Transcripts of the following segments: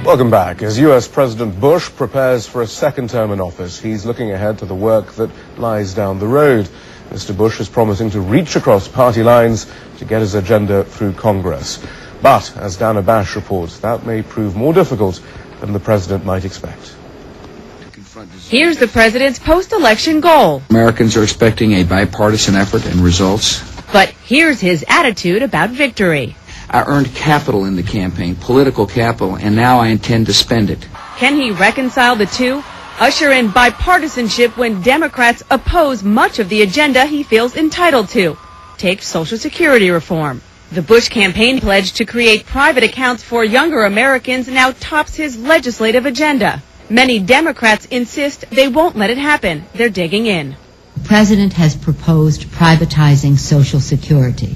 Welcome back. As U.S. President Bush prepares for a second term in office, he's looking ahead to the work that lies down the road. Mr. Bush is promising to reach across party lines to get his agenda through Congress. But, as Dana Bash reports, that may prove more difficult than the president might expect. Here's the president's post-election goal. Americans are expecting a bipartisan effort and results. But here's his attitude about victory. I earned capital in the campaign, political capital, and now I intend to spend it. Can he reconcile the two? Usher in bipartisanship when Democrats oppose much of the agenda he feels entitled to. Take Social Security reform. The Bush campaign pledge to create private accounts for younger Americans now tops his legislative agenda. Many Democrats insist they won't let it happen. They're digging in. The president has proposed privatizing Social Security,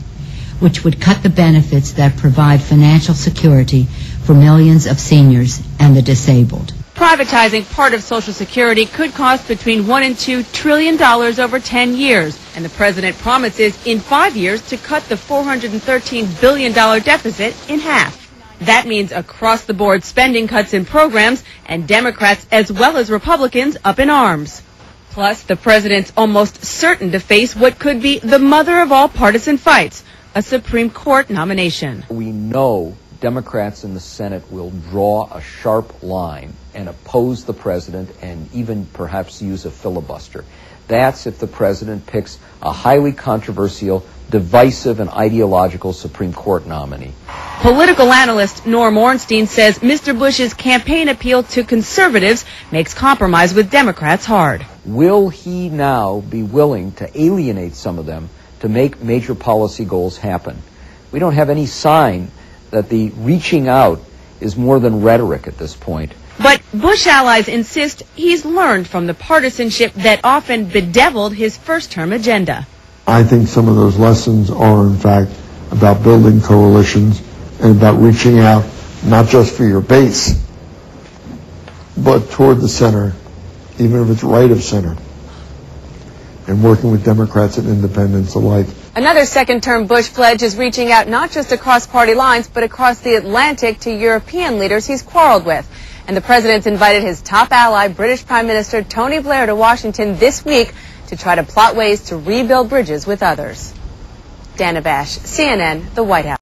which would cut the benefits that provide financial security for millions of seniors and the disabled. Privatizing part of Social Security could cost between $1 and $2 trillion over 10 years, and the president promises in 5 years to cut the $413 billion deficit in half. That means across-the-board spending cuts in programs, and Democrats as well as Republicans up in arms. Plus, the president's almost certain to face what could be the mother of all partisan fights, a Supreme Court nomination. We know Democrats in the Senate will draw a sharp line and oppose the president and even perhaps use a filibuster. That's if the president picks a highly controversial, divisive, and ideological Supreme Court nominee. Political analyst Norm Ornstein says Mr. Bush's campaign appeal to conservatives makes compromise with Democrats hard. Will he now be willing to alienate some of them to make major policy goals happen? We don't have any sign that the reaching out is more than rhetoric at this point. But Bush allies insist he's learned from the partisanship that often bedeviled his first-term agenda. I think some of those lessons are, in fact, about building coalitions and about reaching out not just for your base, but toward the center, even if it's right of center, and working with Democrats and independents alike. Another second-term Bush pledge is reaching out not just across party lines, but across the Atlantic to European leaders he's quarreled with. And the president's invited his top ally, British Prime Minister Tony Blair, to Washington this week to try to plot ways to rebuild bridges with others. Dana Bash, CNN, the White House.